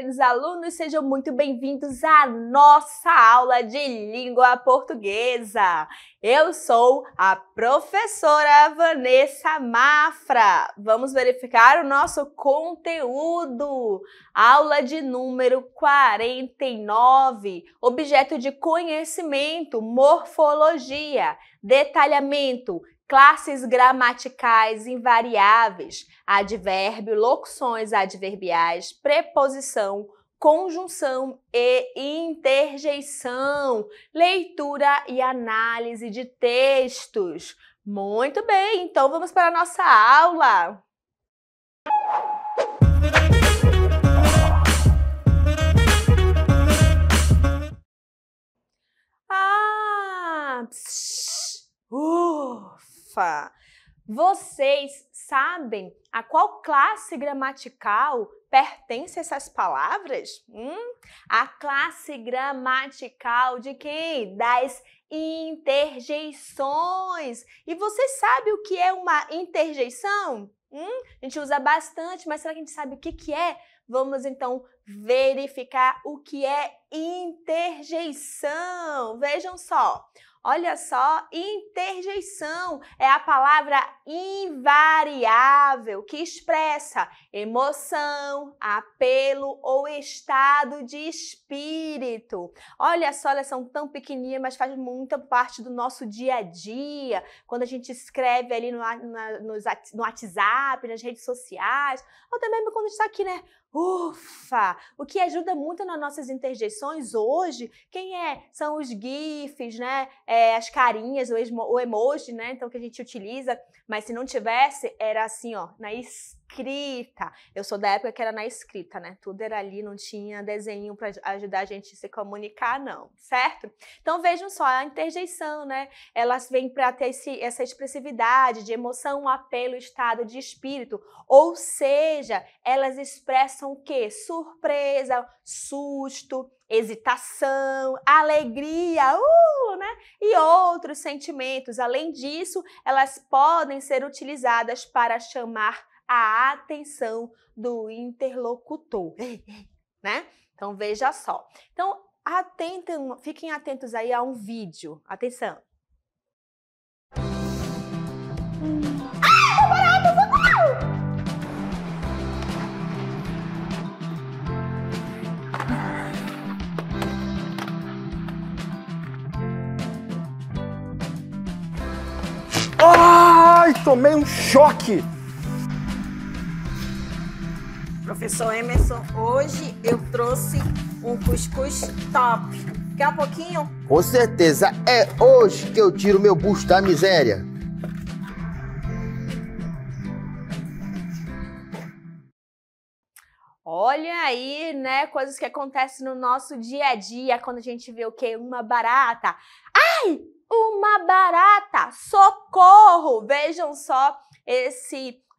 queridos alunos, sejam muito bem-vindos à nossa aula de língua portuguesa. Eu sou a professora Vanessa Mafra. Vamos verificar o nosso conteúdo. Aula de número 49, objeto de conhecimento, morfologia, detalhamento, classes gramaticais invariáveis, advérbio, locuções adverbiais, preposição, conjunção e interjeição, leitura e análise de textos. Muito bem, então vamos para a nossa aula. Ufa! Vocês sabem a qual classe gramatical pertence essas palavras? A classe gramatical de quem? Das interjeições. E vocês sabem o que é uma interjeição? A gente usa bastante, mas será que a gente sabe o que é? Vamos então verificar o que é interjeição. Vejam só. Olha só, interjeição é a palavra invariável que expressa emoção, apelo ou estado de espírito. Olha só, elas são tão pequenininhas, mas faz muita parte do nosso dia a dia. Quando a gente escreve ali no WhatsApp, nas redes sociais, ou também quando a gente está aqui, né? Ufa! O que ajuda muito nas nossas interjeições hoje, são os GIFs, né? As carinhas, o emoji, né? Então, que a gente utiliza, mas se não tivesse, era assim, ó, na escrita. Eu sou da época que era na escrita, né? Tudo era ali, não tinha desenho para ajudar a gente a se comunicar, não, certo? Então, vejam só, a interjeição, né? Elas vêm para ter essa expressividade de emoção, apelo, estado de espírito, ou seja, elas expressam o quê? Surpresa, susto, hesitação, alegria, né? E outros sentimentos. Além disso, elas podem ser utilizadas para chamar a atenção do interlocutor, né? Então, veja só. Então, fiquem atentos aí a um vídeo. Atenção. Ai, tomei um choque! Professor Emerson, hoje eu trouxe um cuscuz top. Quer um pouquinho? Com certeza, é hoje que eu tiro meu bucho da miséria. Olha aí, né, coisas que acontecem no nosso dia a dia, quando a gente vê o quê? Uma barata. Ai, uma barata! Socorro! Vejam só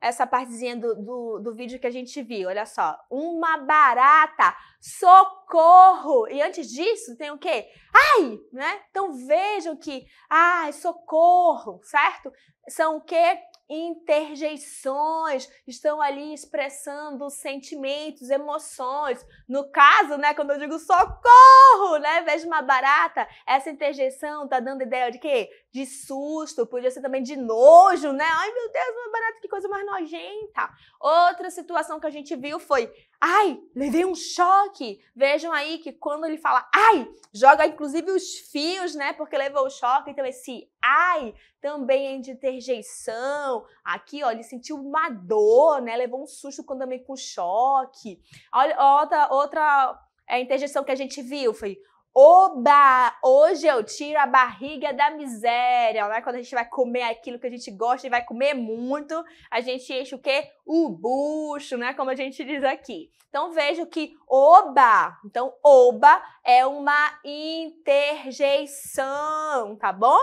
essa partezinha do vídeo que a gente viu, olha só. Uma barata! Socorro! E antes disso, tem o quê? Ai! Né? Então vejam que, ai, socorro, certo? São o quê? Interjeições, estão ali expressando sentimentos, emoções. No caso, né, quando eu digo socorro, né, vejo uma barata, essa interjeição tá dando ideia de quê? De susto, podia ser também de nojo, né? Ai, meu Deus, uma barata, que coisa mais nojenta. Outra situação que a gente viu foi, ai, levei um choque. Vejam aí que quando ele fala ai, joga inclusive os fios, né, porque levou o choque. Então esse ai também é de interjeição. Aqui, ó, ele sentiu uma dor, né, levou um susto quando também com choque. Olha, outra interjeição que a gente viu foi oba, hoje eu tiro a barriga da miséria, né? Quando a gente vai comer aquilo que a gente gosta e vai comer muito, a gente enche o quê? O bucho, né? Como a gente diz aqui. Então, vejo que oba, então oba é uma interjeição, tá bom?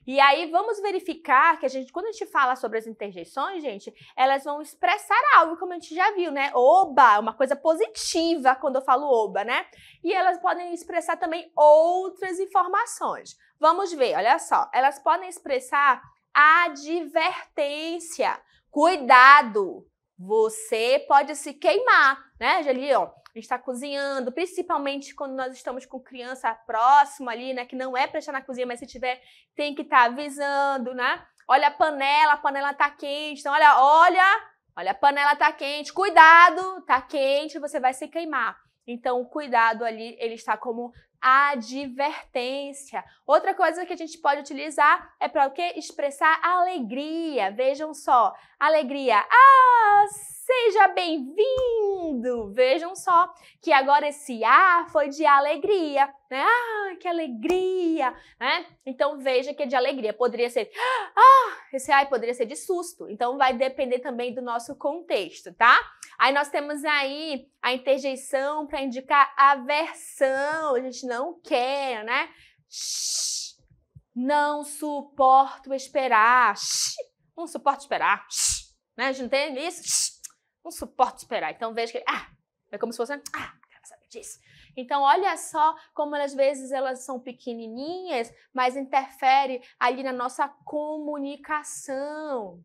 E aí, vamos verificar que quando a gente fala sobre as interjeições, gente, elas vão expressar algo, como a gente já viu, né? Oba, uma coisa positiva quando eu falo oba, né? E elas podem expressar também outras informações. Vamos ver, olha só. Elas podem expressar advertência. Cuidado, você pode se queimar, né? Ali, ó. a gente está cozinhando, principalmente quando nós estamos com criança próxima ali, né? Que não é para estar na cozinha, mas se tiver, tem que estar avisando, né? Olha a panela tá quente, então olha, a panela tá quente, cuidado, tá quente, você vai se queimar. Então, o cuidado ali, ele está como advertência. Outra coisa que a gente pode utilizar é para o quê? Expressar alegria. Vejam só, alegria. Ah, seja bem-vindo. Vejam só que agora esse foi de alegria, né? Ah, que alegria, né? Então, veja que é de alegria. Poderia ser, esse poderia ser de susto. Então, vai depender também do nosso contexto, tá? Aí nós temos aí a interjeição para indicar aversão. A gente não quer, né? Shhh, não suporto esperar. Shhh, não suporto esperar. Shhh, né? A gente não tem isso? Shhh, não suporto esperar. Então veja que é como se fosse, quero saber disso. Então olha só como às vezes elas são pequenininhas, mas interfere ali na nossa comunicação.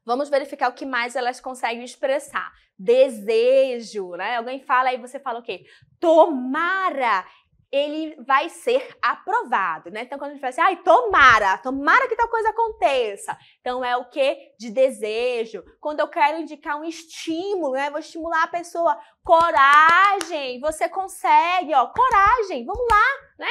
Vamos verificar o que mais elas conseguem expressar. Desejo, né? Alguém fala aí, você fala o quê? Tomara, ele vai ser aprovado, né? Então, quando a gente fala assim, tomara que tal coisa aconteça. Então, é o quê? De desejo. Quando eu quero indicar um estímulo, né? Vou estimular a pessoa. Coragem, você consegue, ó. Coragem, vamos lá, né?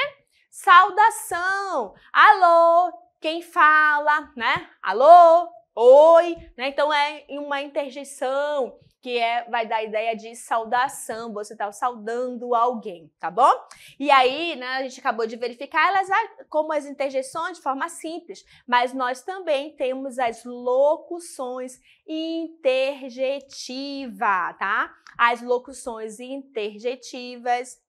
Saudação. Alô, quem fala, né? Alô. Oi, né? Então é uma interjeição que vai dar a ideia de saudação, você está saudando alguém, tá bom? E aí, né, a gente acabou de verificar elas como as interjeições de forma simples, mas nós também temos as locuções interjetivas, tá? As locuções interjetivas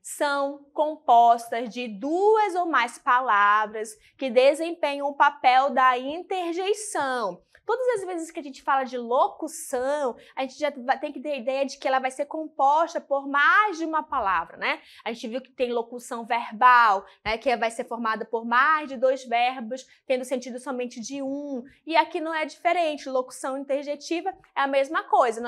são compostas de duas ou mais palavras que desempenham o papel da interjeição. Todas as vezes que a gente fala de locução, a gente já tem que ter a ideia de que ela vai ser composta por mais de uma palavra, né? A gente viu que tem locução verbal, né, que vai ser formada por mais de 2 verbos, tendo sentido somente de um. E aqui não é diferente. Locução interjetiva é a mesma coisa.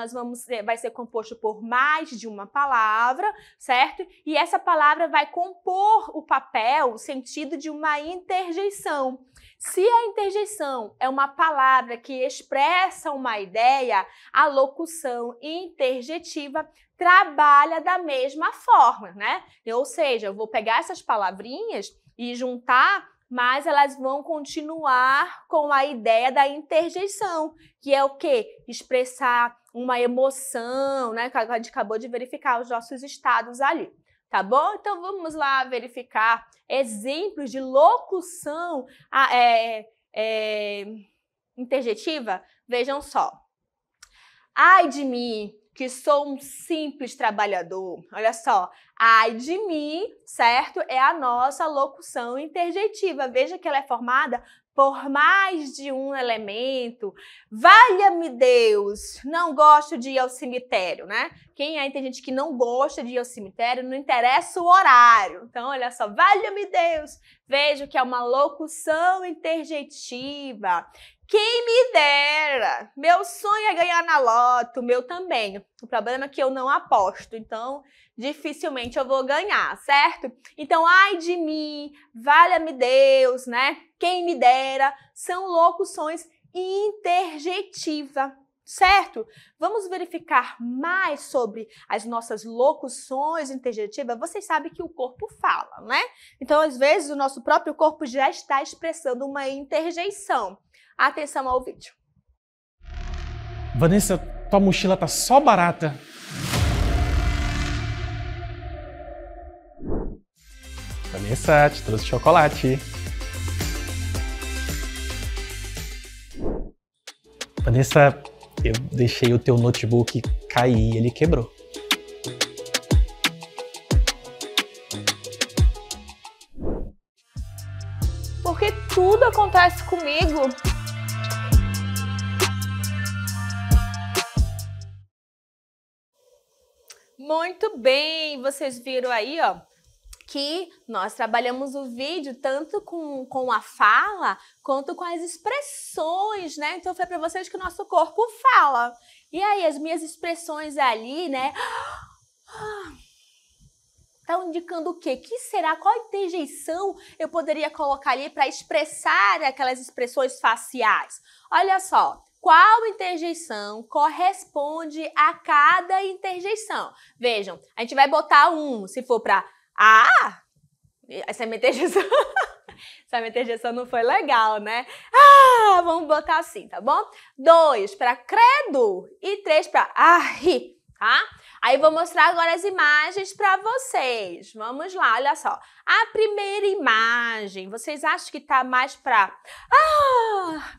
Vai ser composto por mais de uma palavra, certo? E essa palavra vai compor o papel, o sentido de uma interjeição. Se a interjeição é uma palavra que expressa uma ideia, a locução interjetiva trabalha da mesma forma, né? Ou seja, eu vou pegar essas palavrinhas e juntar, mas elas vão continuar com a ideia da interjeição, que é o quê? Expressar uma emoção, né? Que a gente acabou de verificar os nossos estados ali. Tá bom? Então, vamos lá verificar exemplos de locução interjetiva. Vejam só. Ai de mim, que sou um simples trabalhador. Olha só. Ai de mim, certo? É a nossa locução interjetiva. Veja que ela é formada por mais de um elemento. Valha-me Deus, não gosto de ir ao cemitério, né? Quem aí tem gente que não gosta de ir ao cemitério, não interessa o horário. Então, olha só, valha-me Deus. Veja que é uma locução interjetiva. Quem me dera, meu sonho é ganhar na loto, meu também. O problema é que eu não aposto, então dificilmente eu vou ganhar, certo? Então, ai de mim, valha-me Deus, né? Quem me dera, são locuções interjetivas, certo? Vamos verificar mais sobre as nossas locuções interjetivas. Vocês sabem que o corpo fala, né? Então, às vezes, o nosso próprio corpo já está expressando uma interjeição. Atenção ao vídeo. Vanessa, tua mochila tá só barata. Vanessa, te trouxe chocolate. Vanessa, eu deixei o teu notebook cair e ele quebrou. Porque tudo acontece comigo. Muito bem, vocês viram aí, ó, que nós trabalhamos o vídeo tanto com a fala quanto com as expressões, né? Então foi para vocês que o nosso corpo fala. E aí as minhas expressões ali, né? Estão indicando o quê? Que será? Qual interjeição eu poderia colocar ali para expressar aquelas expressões faciais? Olha só. Qual interjeição corresponde a cada interjeição? Vejam, a gente vai botar se for para essa minha interjeição, essa minha interjeição não foi legal, né? Vamos botar assim, tá bom? 2 para credo e 3 para arre, tá? Aí vou mostrar agora as imagens para vocês. Vamos lá, olha só. A primeira imagem, vocês acham que tá mais para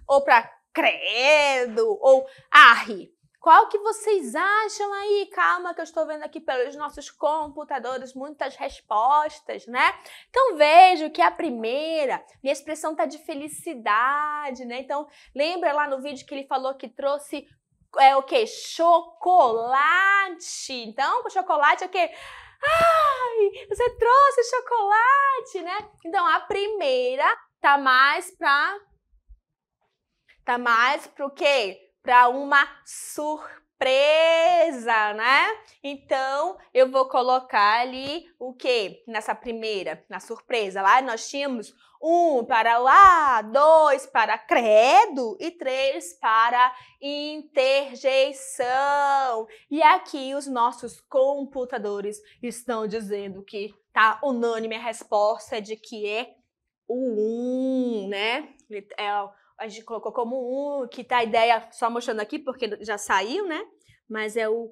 ou para credo ou arre? Qual que vocês acham aí? Calma que eu estou vendo aqui pelos nossos computadores muitas respostas, né? Então vejo que a primeira, minha expressão tá de felicidade, né? Então lembra lá no vídeo que ele falou que trouxe o quê? Chocolate. Então, o chocolate é o quê? Ai, você trouxe chocolate, né? Então a primeira tá mais para o quê? Para uma surpresa, né? Então, eu vou colocar ali o quê? Nessa primeira, na surpresa. Lá nós tínhamos 1 para o 2 para credo e 3 para interjeição. E aqui os nossos computadores estão dizendo que tá unânime a resposta de que é o 1, né? A gente colocou como 1, que tá a ideia, só mostrando aqui porque já saiu, né? Mas é o...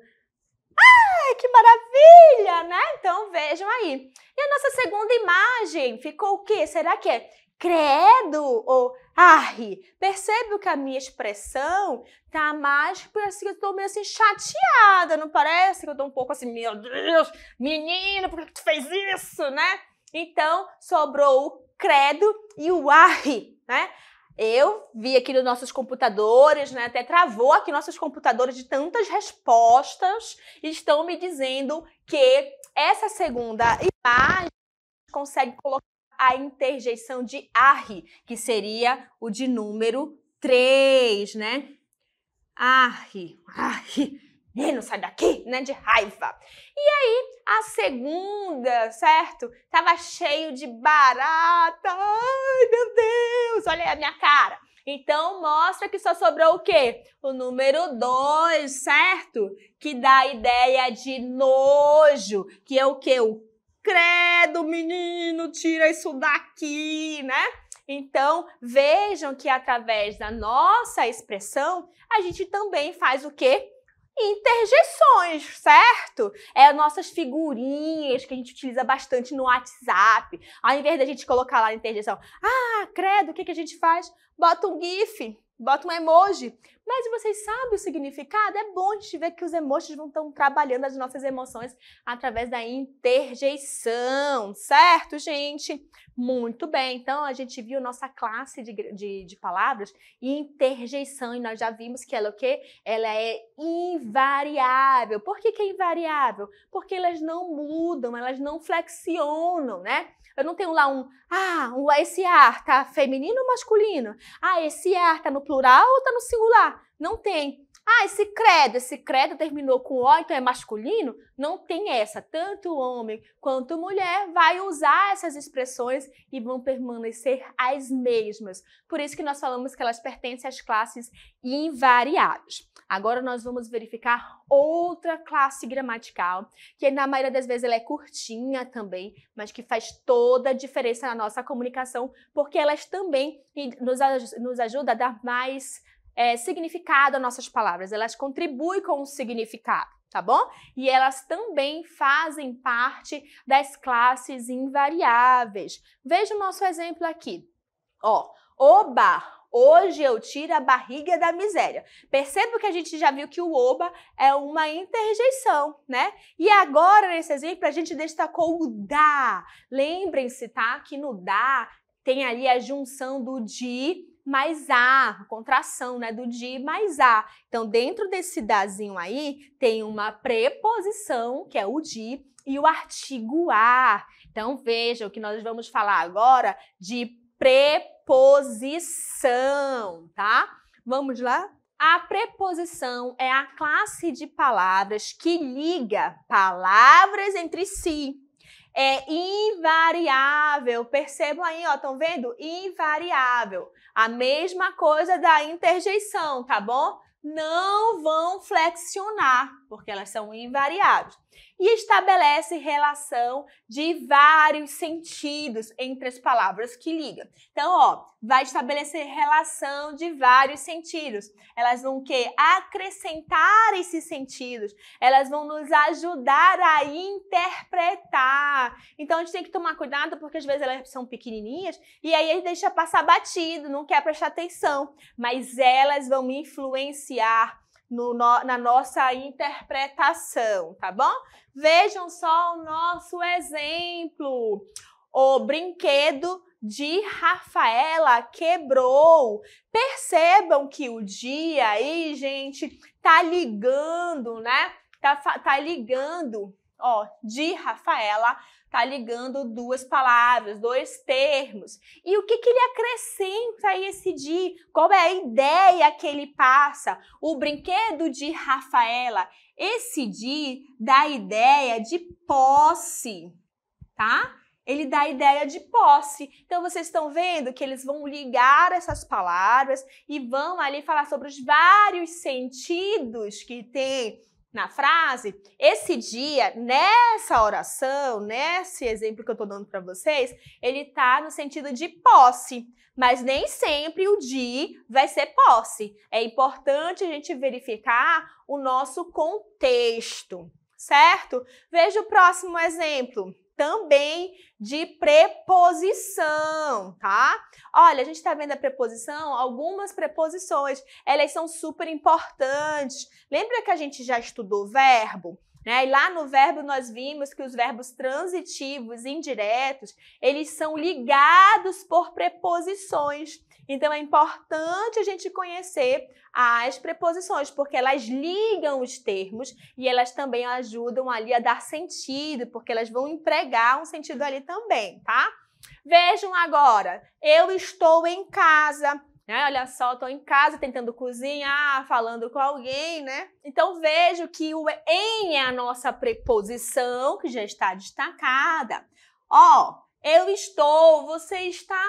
Ai, que maravilha, né? Então vejam aí. E a nossa segunda imagem ficou o quê? Será que é credo ou arre? Percebe que a minha expressão tá mais, parece que eu tô meio assim chateada, não parece? Que eu tô um pouco assim, meu Deus, menino, por que tu fez isso, né? Então sobrou o credo e o arre, né? Eu vi aqui nos nossos computadores, né? Até travou aqui nossos computadores de tantas respostas e estão me dizendo que essa segunda imagem consegue colocar a interjeição de arre, que seria o de número 3, né? Arre, arre. Menino, sai daqui, né? De raiva. E aí, a segunda, certo? Tava cheio de barata. Ai, meu Deus, olha aí a minha cara. Então, mostra que só sobrou o quê? O número 2, certo? Que dá a ideia de nojo, que é o quê? O credo, menino, tira isso daqui, né? Então, vejam que através da nossa expressão, a gente também faz o quê? Interjeições, certo? Nossas figurinhas que a gente utiliza bastante no WhatsApp. Ao invés da gente colocar lá a interjeição, credo, o que a gente faz? Bota um GIF, bota um emoji. Mas vocês sabem o significado? É bom a gente ver que os emojis vão estar trabalhando as nossas emoções através da interjeição, certo, gente? Muito bem, então a gente viu nossa classe de palavras e interjeição, e nós já vimos que ela é o quê? Ela é invariável. Por que é invariável? Porque elas não mudam, elas não flexionam, né? Eu não tenho lá esse ar tá feminino ou masculino? Esse ar tá no plural ou tá no singular? Não tem. Esse credo terminou com O, então é masculino? Não tem essa. Tanto homem quanto mulher vai usar essas expressões e vão permanecer as mesmas. Por isso que nós falamos que elas pertencem às classes invariáveis. Agora nós vamos verificar outra classe gramatical, que na maioria das vezes ela é curtinha também, mas que faz toda a diferença na nossa comunicação, porque elas também nos ajudam a dar mais significado às nossas palavras. Elas contribuem com o significado, tá bom? E elas também fazem parte das classes invariáveis. Veja o nosso exemplo aqui. Oba! Hoje eu tiro a barriga da miséria. Perceba que a gente já viu que o oba é uma interjeição, né? E agora, nesse exemplo, a gente destacou o dá. Lembrem-se, tá? Que no dá tem ali a junção do de mais a, contração, né? Do de mais a. Então, dentro desse dazinho aí, tem uma preposição, que é o de, e o artigo a. Então, vejam que nós vamos falar agora de preposição, tá? Vamos lá? A preposição é a classe de palavras que liga palavras entre si. É invariável, percebam aí, ó, estão vendo? Invariável. A mesma coisa da interjeição, tá bom? Não vão flexionar, porque elas são invariáveis. E estabelece relação de vários sentidos entre as palavras que ligam. Então, ó, vai estabelecer relação de vários sentidos. Elas vão acrescentar esses sentidos. Elas vão nos ajudar a interpretar. Então, a gente tem que tomar cuidado, porque às vezes elas são pequenininhas e aí a gente deixa passar batido, não quer prestar atenção. Mas elas vão influenciar na nossa interpretação, tá bom? Vejam só o nosso exemplo. O brinquedo de Rafaela quebrou. Percebam que o dia aí, gente, tá ligando, né? Tá ligando, ó, de Rafaela, tá ligando duas palavras, dois termos. E o que ele acrescenta aí esse de? Qual é a ideia que ele passa? O brinquedo de Rafaela, esse de dá ideia de posse, tá? Ele dá ideia de posse. Então, vocês estão vendo que eles vão ligar essas palavras e vão ali falar sobre os vários sentidos que tem na frase. Esse dia, nessa oração, nesse exemplo que eu estou dando para vocês, ele está no sentido de posse, mas nem sempre o de vai ser posse. É importante a gente verificar o nosso contexto, certo? Veja o próximo exemplo. Também de preposição, tá? Olha, a gente tá vendo a preposição, algumas preposições, elas são super importantes. Lembra que a gente já estudou verbo? Né? E lá no verbo nós vimos que os verbos transitivos e indiretos, eles são ligados por preposições. Então, é importante a gente conhecer as preposições, porque elas ligam os termos e elas também ajudam ali a dar sentido, porque elas vão empregar um sentido ali também, tá? Vejam agora, eu estou em casa, né? Olha só, estou em casa tentando cozinhar, falando com alguém, né? Então, vejo que o em é a nossa preposição, que já está destacada. Ó, eu estou, você está...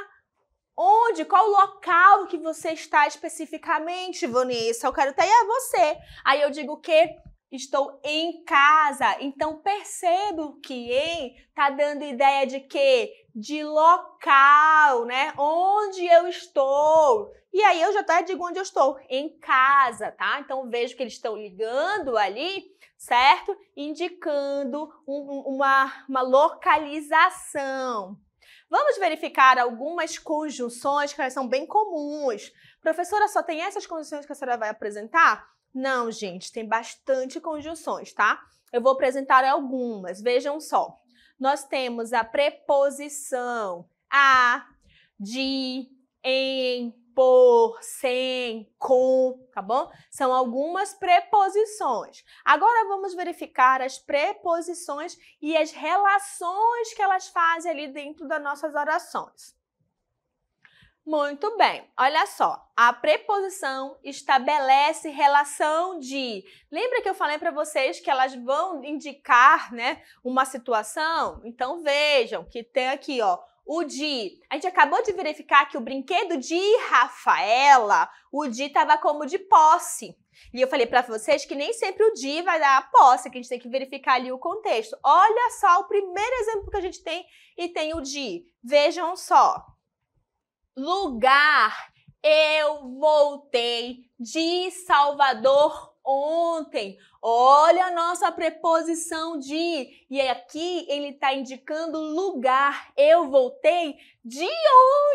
Onde? Qual local que você está especificamente, Vanessa? Eu quero até ir a você. Aí eu digo que estou em casa. Então, percebo que em tá dando ideia de quê? De local, né? Onde eu estou. E aí eu já até digo onde eu estou. Em casa, tá? Então, vejo que eles estão ligando ali, certo? Indicando uma localização. Vamos verificar algumas conjunções que elas são bem comuns. Professora, só tem essas conjunções que a senhora vai apresentar? Não, gente, tem bastante conjunções, tá? Eu vou apresentar algumas, vejam só. Nós temos a preposição a, de, em, por, sem, com, tá bom? São algumas preposições. Agora vamos verificar as preposições e as relações que elas fazem ali dentro das nossas orações. Muito bem, olha só, a preposição estabelece relação de... Lembra que eu falei para vocês que elas vão indicar, né, uma situação? Então vejam que tem aqui, ó, o de. A gente acabou de verificar que o brinquedo de Rafaela, o de estava como de posse. E eu falei para vocês que nem sempre o de vai dar a posse, que a gente tem que verificar ali o contexto. Olha só o primeiro exemplo que a gente tem e tem o de. Vejam só. Lugar. Eu voltei de Salvador ontem. Olha a nossa preposição de. E aqui ele está indicando lugar. Eu voltei de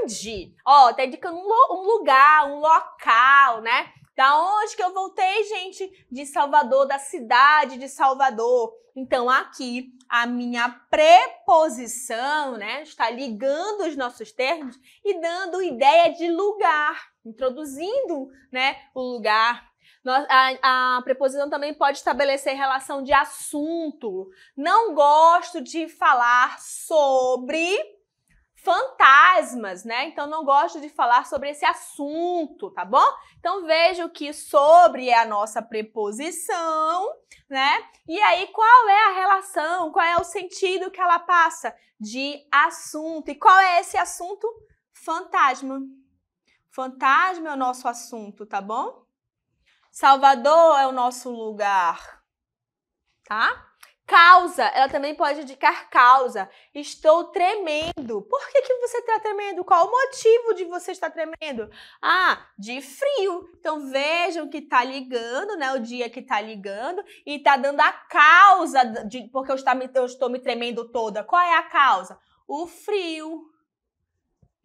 onde? Ó, tá indicando um lugar, um local, né? Da onde que eu voltei, gente? De Salvador, da cidade de Salvador. Então, aqui, a minha preposição, né, está ligando os nossos termos e dando ideia de lugar, introduzindo, né, o lugar. A preposição também pode estabelecer relação de assunto. Não gosto de falar sobre fantasmas, né? Então, não gosto de falar sobre esse assunto, tá bom? Então, vejo que sobre é a nossa preposição, né? E aí, qual é a relação, qual é o sentido que ela passa de assunto? E qual é esse assunto? Fantasma. Fantasma é o nosso assunto, tá bom? Salvador é o nosso lugar, tá? Causa, ela também pode indicar causa. Estou tremendo. Por que você está tremendo? Qual o motivo de você estar tremendo? Ah, de frio. Então vejam que está ligando, né? O dia que está ligando e está dando a causa de porque eu estou me tremendo toda. Qual é a causa? O frio.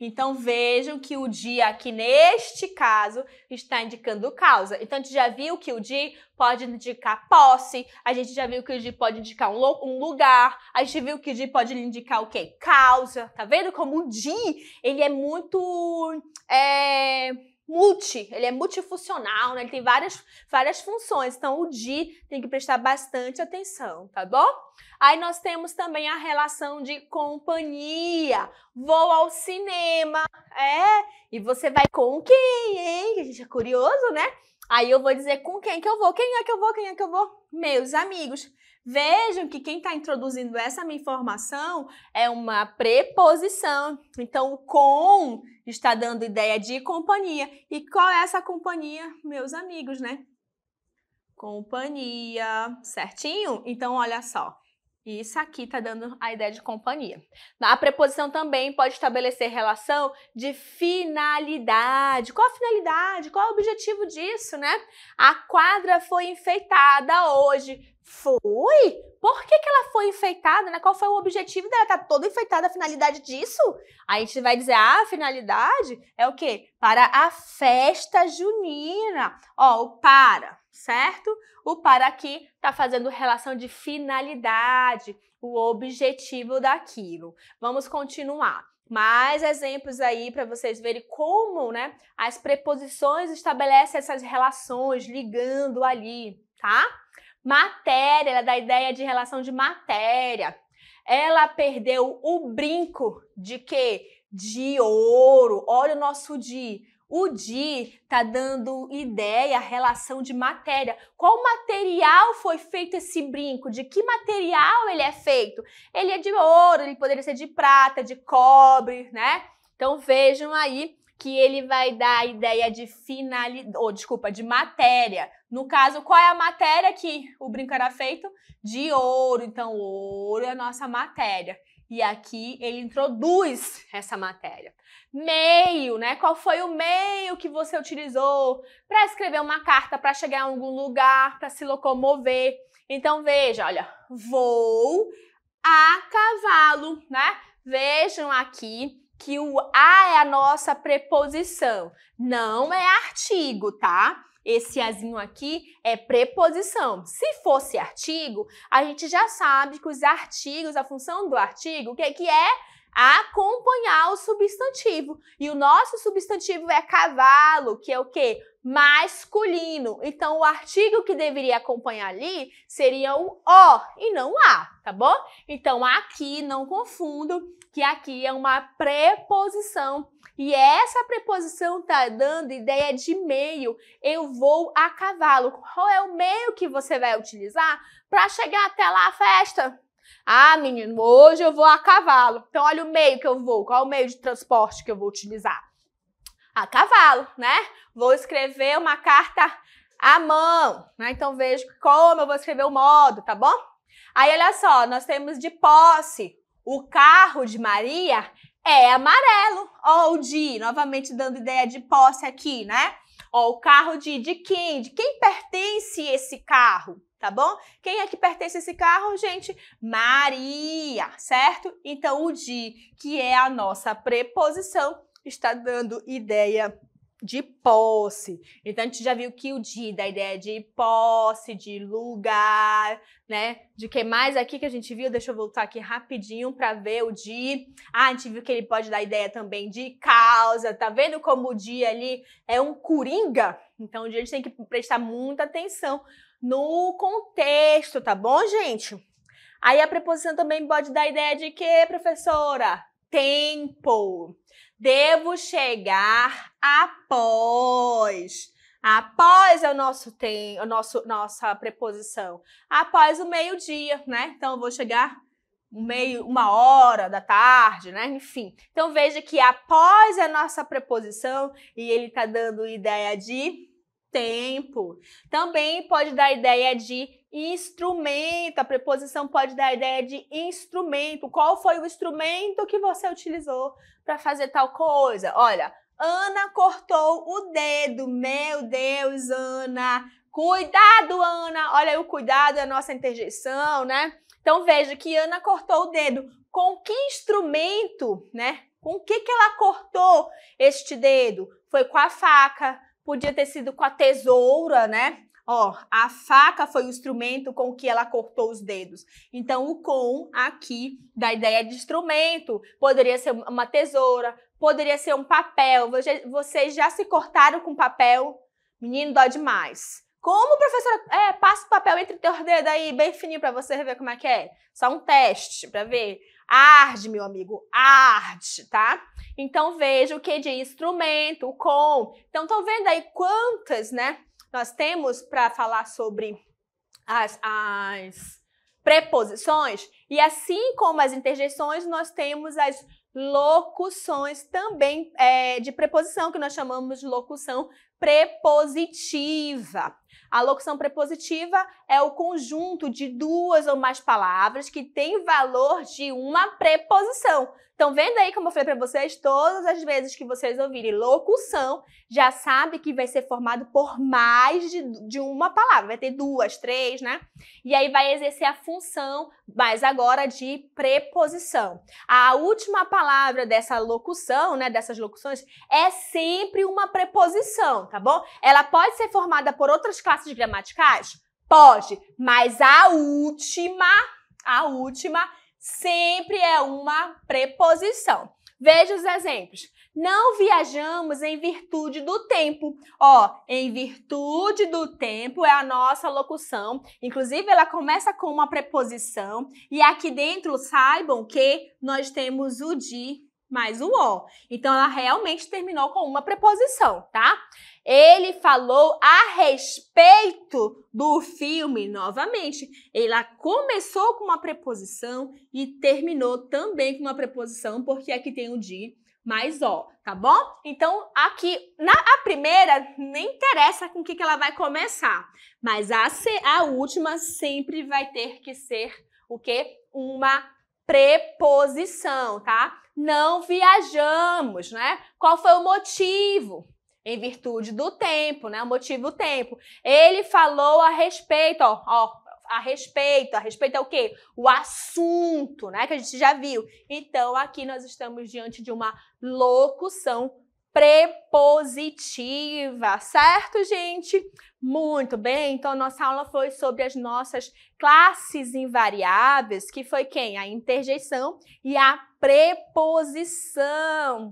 Então, vejam que o dia aqui, neste caso, está indicando causa. Então, a gente já viu que o dia pode indicar posse, a gente já viu que o dia pode indicar um lugar, a gente viu que o dia pode indicar o quê? Causa. Tá vendo como o dia, ele é muito ele é multifuncional, né? Ele tem várias funções. Então, o dia tem que prestar bastante atenção, tá bom? Aí nós temos também a relação de companhia. Vou ao cinema, e você vai com quem, hein? A gente é curioso, né? Aí eu vou dizer com quem que eu vou. Quem é que eu vou? Quem é que eu vou? Meus amigos. Vejam que quem está introduzindo essa minha informação é uma preposição. Então, o com está dando ideia de companhia. E qual é essa companhia? Meus amigos, né? Companhia, certinho? Então, olha só. Isso aqui está dando a ideia de companhia. A preposição também pode estabelecer relação de finalidade. Qual a finalidade? Qual o objetivo disso, né? A quadra foi enfeitada hoje. Foi? Por que ela foi enfeitada, né? Qual foi o objetivo dela? Tá toda enfeitada, a finalidade disso? Aí a gente vai dizer, a finalidade é o quê? Para a festa junina. Ó, o para, certo? O para aqui tá fazendo relação de finalidade, o objetivo daquilo. Vamos continuar. Mais exemplos aí para vocês verem como, né, as preposições estabelecem essas relações, ligando ali, tá? Matéria, ela dá ideia de relação de matéria. Ela perdeu o brinco de quê? De ouro. Olha o nosso Di. O Di tá dando ideia, relação de matéria. Qual material foi feito esse brinco? De que material ele é feito? Ele é de ouro, ele poderia ser de prata, de cobre, né? Então vejam aí que ele vai dar a ideia de de matéria. No caso, qual é a matéria que o brinco era feito? De ouro. Então, ouro é a nossa matéria. E aqui ele introduz essa matéria. Meio, né? Qual foi o meio que você utilizou para escrever uma carta, para chegar a algum lugar, para se locomover? Então, veja, olha, vou a cavalo, né? Vejam aqui que o a é a nossa preposição, não é artigo, tá? Esse azinho aqui é preposição. Se fosse artigo, a gente já sabe que os artigos, a função do artigo, o que é? Acompanhar o substantivo. E o nosso substantivo é cavalo, que é o quê? Masculino. Então, o artigo que deveria acompanhar ali seria o o e não a, tá bom? Então, aqui, não confundam que aqui é uma preposição. E essa preposição está dando ideia de meio. Eu vou a cavalo. Qual é o meio que você vai utilizar para chegar até lá a festa? Ah, menino, hoje eu vou a cavalo. Então, olha o meio que eu vou. Qual é o meio de transporte que eu vou utilizar? A cavalo, né? Vou escrever uma carta à mão, né? Então, vejo como eu vou escrever o modo, tá bom? Aí, olha só, nós temos de posse. O carro de Maria é amarelo. Ó, o de, novamente dando ideia de posse aqui, né? Ó, o carro de quem? De quem pertence esse carro? Tá bom? Quem é que pertence a esse carro, gente? Maria, certo? Então, o de, que é a nossa preposição, está dando ideia de posse. Então, a gente já viu que o de dá a ideia de posse, de lugar, né? De que mais aqui que a gente viu? Deixa eu voltar aqui rapidinho para ver o de. Ah, a gente viu que ele pode dar a ideia também de causa. Tá vendo como o de ali é um coringa? Então, o de a gente tem que prestar muita atenção no contexto, tá bom, gente? Aí, a preposição também pode dar a ideia de quê, professora? Tempo. Devo chegar após. Após é o nossa preposição. Após o meio-dia, né? Então, eu vou chegar 1h da tarde, né? Enfim. Então, veja que após é a nossa preposição e ele tá dando ideia de tempo. Também pode dar ideia de instrumento. A preposição pode dar ideia de instrumento. Qual foi o instrumento que você utilizou para fazer tal coisa? Olha, Ana cortou o dedo. Meu Deus, Ana. Cuidado, Ana. Olha aí o cuidado, é a nossa interjeição, né? Então, veja que Ana cortou o dedo. Com que instrumento, né? Com que ela cortou este dedo? Foi com a faca. Podia ter sido com a tesoura, né? Ó, a faca foi o instrumento com que ela cortou os dedos. Então, o com aqui dá ideia de instrumento. Poderia ser uma tesoura, poderia ser um papel. Vocês já se cortaram com papel? Menino, dói demais. Como, professora? Passa o papel entre teus dedos aí, bem fininho, para você ver como é que é. Só um teste para ver. Arde, meu amigo, arde, tá? Então, veja o que de instrumento, o com. Então, estão vendo aí quantas, né, nós temos para falar sobre as preposições? E assim como as interjeições, nós temos as locuções também de preposição, que nós chamamos de locução prepositiva. A locução prepositiva é o conjunto de duas ou mais palavras que tem valor de uma preposição. Estão vendo aí como eu falei para vocês? Todas as vezes que vocês ouvirem locução, já sabe que vai ser formado por mais de uma palavra. Vai ter 2, 3, né? E aí vai exercer a função, mas agora de preposição. A última palavra dessa locução, né, dessas locuções, é sempre uma preposição, tá bom? Ela pode ser formada por outras classes gramaticais? Pode, mas a última sempre é uma preposição. Veja os exemplos. Não viajamos em virtude do tempo. Ó, em virtude do tempo é a nossa locução. Inclusive, ela começa com uma preposição. E aqui dentro, saibam que nós temos o de mais o o. Então, ela realmente terminou com uma preposição, tá? Ele falou a respeito do filme, novamente. Ela começou com uma preposição e terminou também com uma preposição, porque aqui tem o de mais o, tá bom? Então, aqui, a primeira, nem interessa com o que ela vai começar, mas a última sempre vai ter que ser o quê? Uma preposição, tá? Não viajamos, né? Qual foi o motivo? Em virtude do tempo, né? O motivo do tempo. Ele falou a respeito, a respeito é o quê? O assunto, né? Que a gente já viu. Então, aqui nós estamos diante de uma locução prepositiva, certo, gente? Muito bem, então nossa aula foi sobre as nossas classes invariáveis, que foi quem? A interjeição e a preposição,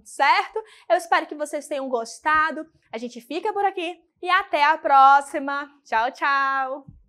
certo? Eu espero que vocês tenham gostado. A gente fica por aqui e até a próxima. Tchau, tchau!